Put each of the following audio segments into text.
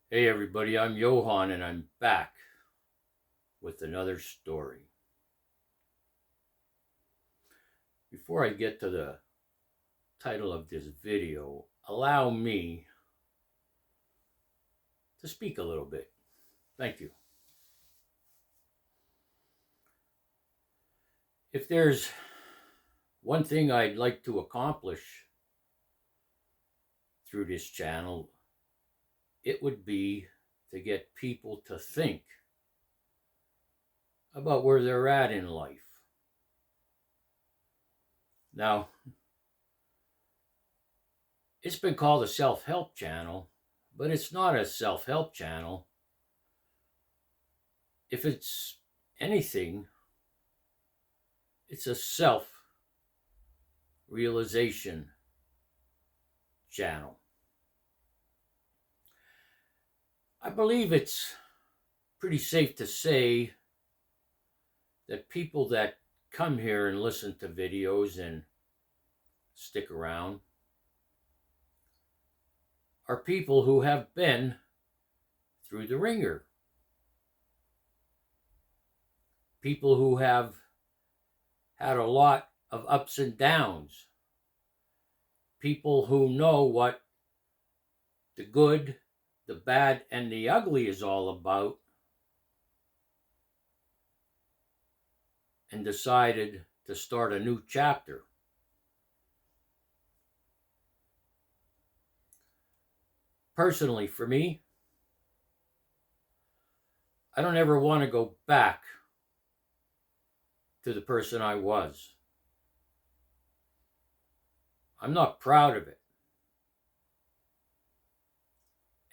Hey everybody, I'm Johan and I'm back with another story. Before I get to the title of this video, allow me to speak a little bit. Thank you. If there's one thing I'd like to accomplish through this channel, it would be to get people to think about where they're at in life. Now, it's been called a self-help channel, but it's not a self-help channel. If it's anything, it's a self-realization channel. I believe it's pretty safe to say that people that come here and listen to videos and stick around are people who have been through the ringer. People who have had a lot of ups and downs. People who know what the good, the bad, and the ugly is all about, and decided to start a new chapter. Personally, for me, I don't ever want to go back to the person I was. I'm not proud of it.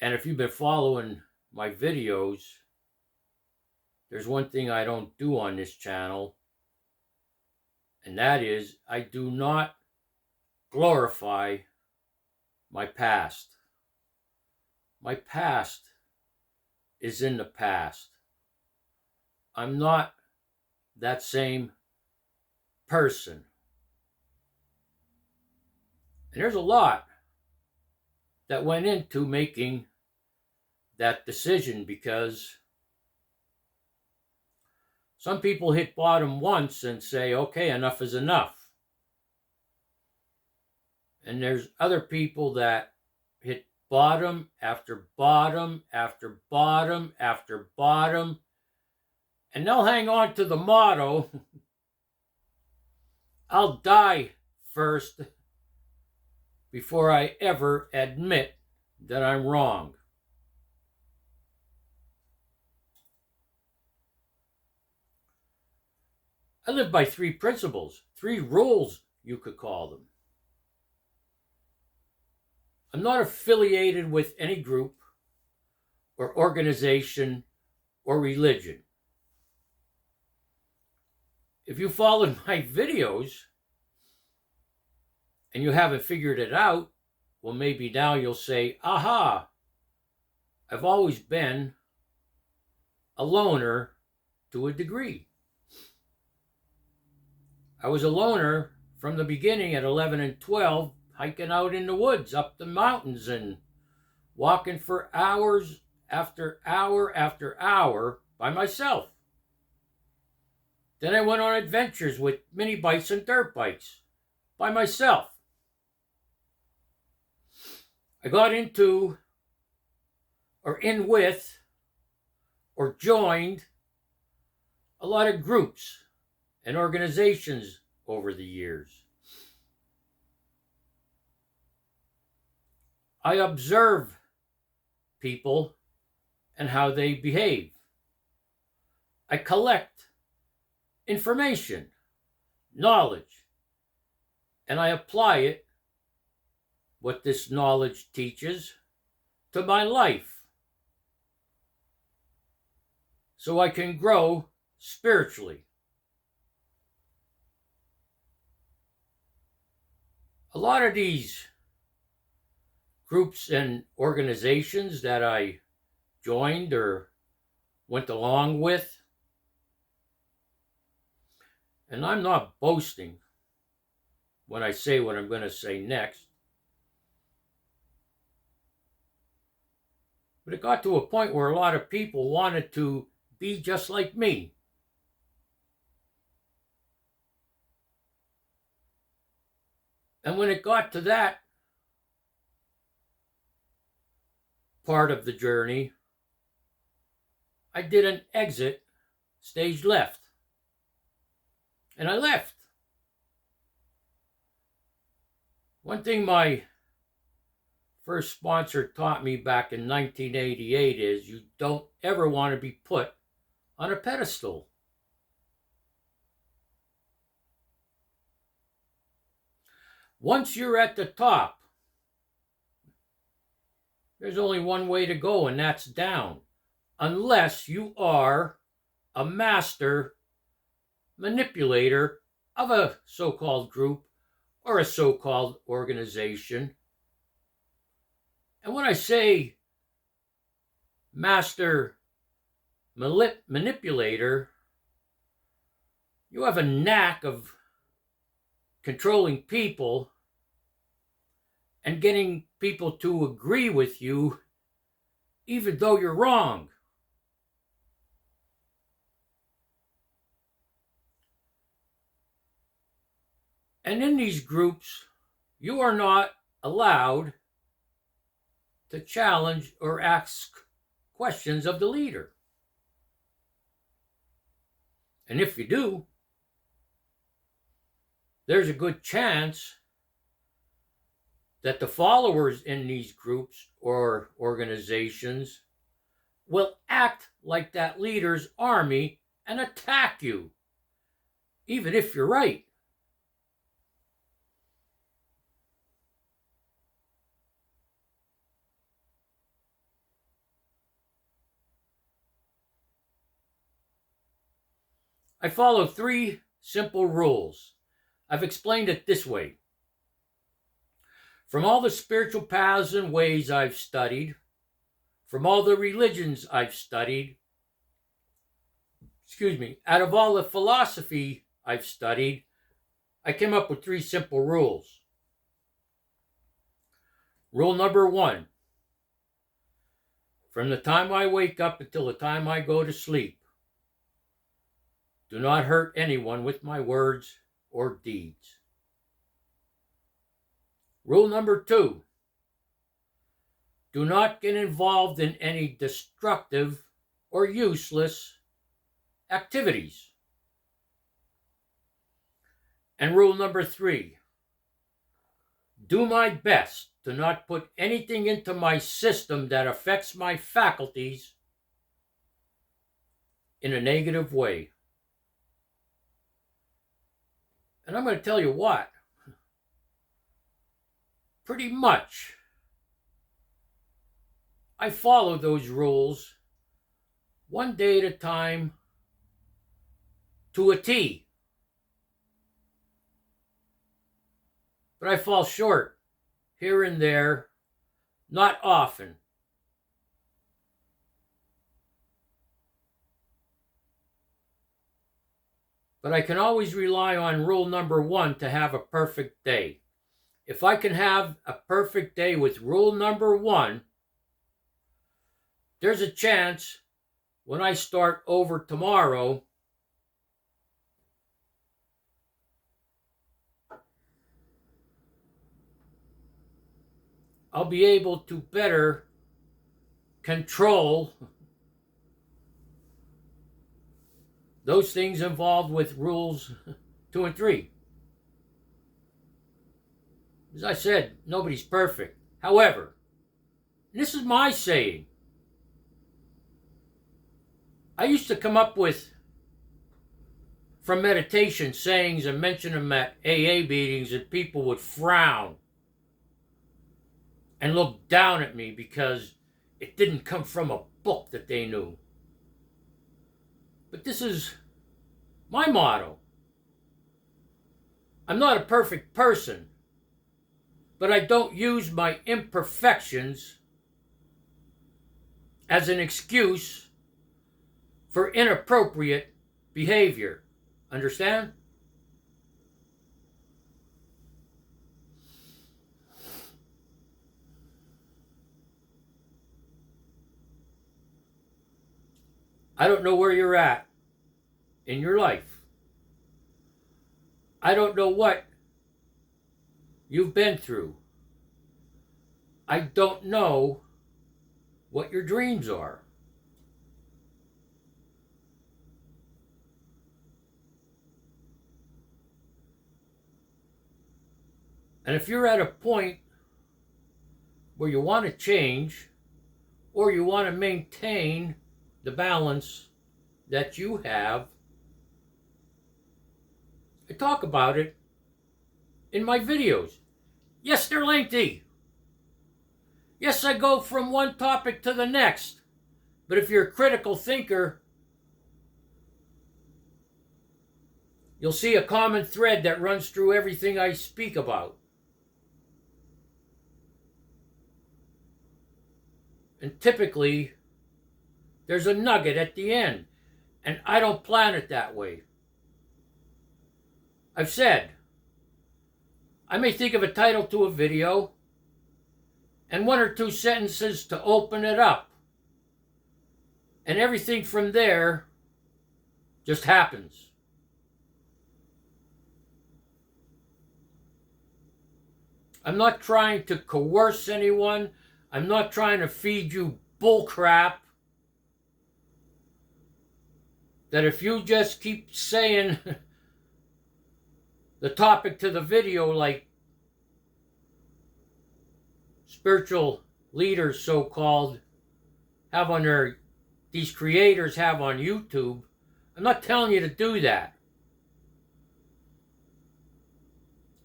And if you've been following my videos, there's one thing I don't do on this channel, and that is I do not glorify my past. My past is in the past. I'm not that same person. And there's a lot that went into making that decision, because some people hit bottom once and say, okay, enough is enough. And there's other people that hit bottom after bottom after bottom after bottom, and they'll hang on to the motto, I'll die first before I ever admit that I'm wrong. I live by three principles, three rules, you could call them. I'm not affiliated with any group or organization or religion. If you followed my videos and you haven't figured it out, well, maybe now you'll say, aha, I've always been a loner to a degree. I was a loner from the beginning at 11 and 12, hiking out in the woods, up the mountains, and walking for hours after hour after hour by myself. Then I went on adventures with mini bikes and dirt bikes by myself. I got into, or in with, or joined a lot of groups and organizations over the years. I observe people and how they behave. I collect information, knowledge, and I apply it, what this knowledge teaches, to my life, so I can grow spiritually. A lot of these groups and organizations that I joined or went along with, and I'm not boasting when I say what I'm going to say next, but But it got to a point where a lot of people wanted to be just like me. And when it got to that part of the journey, I did an exit, stage left. And I left. One thing my first sponsor taught me back in 1988 is you don't ever want to be put on a pedestal. Once you're at the top, there's only one way to go, and that's down. Unless you are a master manipulator of a so-called group or a so-called organization. And when I say master manipulator, you have a knack of controlling people and getting people to agree with you even though you're wrong. And in these groups, you are not allowed to challenge or ask questions of the leader. And if you do, there's a good chance that the followers in these groups or organizations will act like that leader's army and attack you, even if you're right. I follow 3 simple rules. I've explained it this way. From all the spiritual paths and ways I've studied, from all the religions I've studied, out of all the philosophy I've studied, I came up with 3 simple rules. Rule number 1, from the time I wake up until the time I go to sleep, do not hurt anyone with my words or deeds. Rule number 2, do not get involved in any destructive or useless activities. And rule number 3, do my best to not put anything into my system that affects my faculties in a negative way. And I'm going to tell you what, pretty much I follow those rules one day at a time to a T. But I fall short here and there, not often. But I can always rely on rule number 1 to have a perfect day. If I can have a perfect day with rule number 1, there's a chance when I start over tomorrow, I'll be able to better control those things involved with rules 2 and 3. As I said, nobody's perfect. However, this is my saying. I used to come up with, from meditation, sayings and mention them at AA meetings, and people would frown and look down at me because it didn't come from a book that they knew. But this is my motto. I'm not a perfect person, but I don't use my imperfections as an excuse for inappropriate behavior. Understand? I don't know where you're at in your life. I don't know what you've been through. I don't know what your dreams are. And if you're at a point where you want to change or you want to maintain the balance that you have, I talk about it in my videos. Yes, they're lengthy. Yes, I go from one topic to the next. But if you're a critical thinker, you'll see a common thread that runs through everything I speak about. And typically, there's a nugget at the end. And I don't plan it that way. I've said, I may think of a title to a video and one or two sentences to open it up. And everything from there just happens. I'm not trying to coerce anyone. I'm not trying to feed you bullcrap that if you just keep saying the topic to the video like spiritual leaders, so-called, have on their, these creators have on YouTube, I'm not telling you to do that.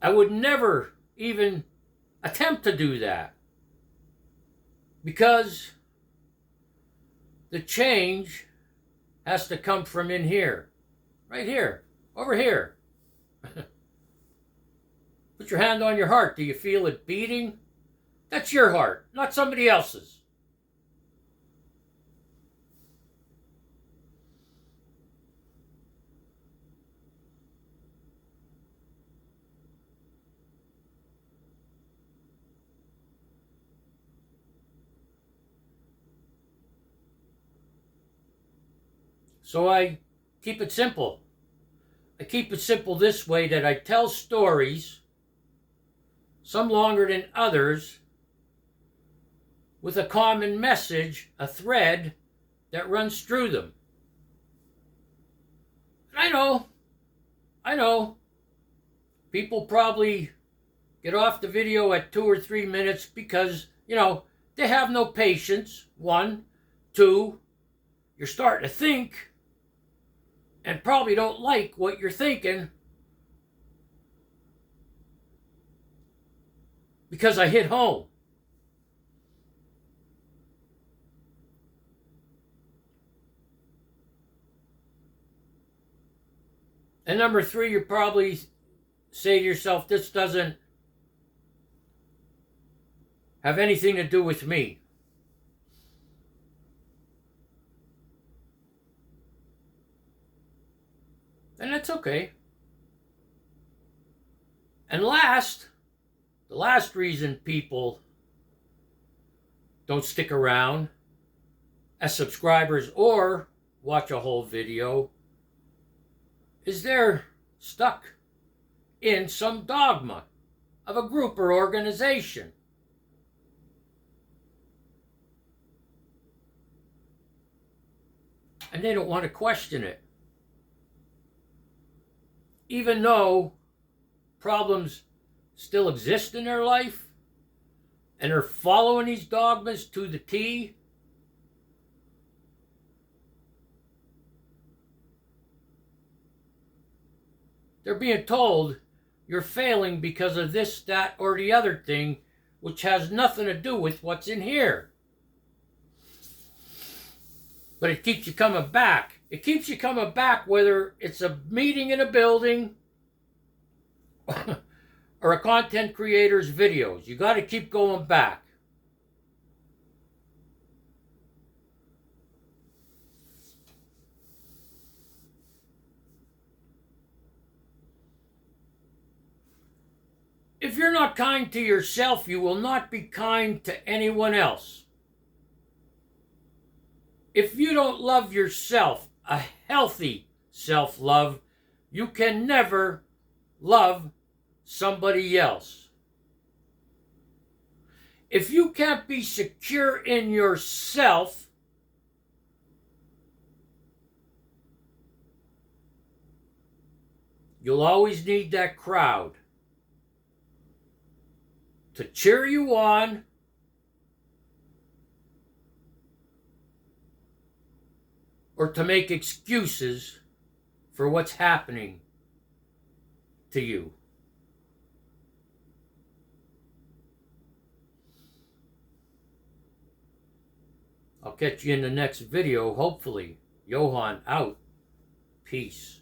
I would never even attempt to do that. Because the change has to come from in here. Right here. Over here. Put your hand on your heart. Do you feel it beating? That's your heart, not somebody else's. So I keep it simple. I keep it simple this way, that I tell stories, some longer than others, with a common message, a thread that runs through them. And I know, people probably get off the video at 2 or 3 minutes because, they have no patience, 1. 2, you're starting to think and probably don't like what you're thinking because I hit home. And number 3, you probably say to yourself, this doesn't have anything to do with me. And that's okay. And the last reason people don't stick around as subscribers or watch a whole video is they're stuck in some dogma of a group or organization. And they don't want to question it. Even though problems still exist in their life and they're following these dogmas to the T, they're being told you're failing because of this, that, or the other thing, which has nothing to do with what's in here. But it keeps you coming back. It keeps you coming back whether it's a meeting in a building or a content creator's videos. You got to keep going back. If you're not kind to yourself, you will not be kind to anyone else. If you don't love yourself, a healthy self-love, you can never love somebody else. If you can't be secure in yourself, you'll always need that crowd to cheer you on, or to make excuses for what's happening to you. I'll catch you in the next video, hopefully. Johan out. Peace.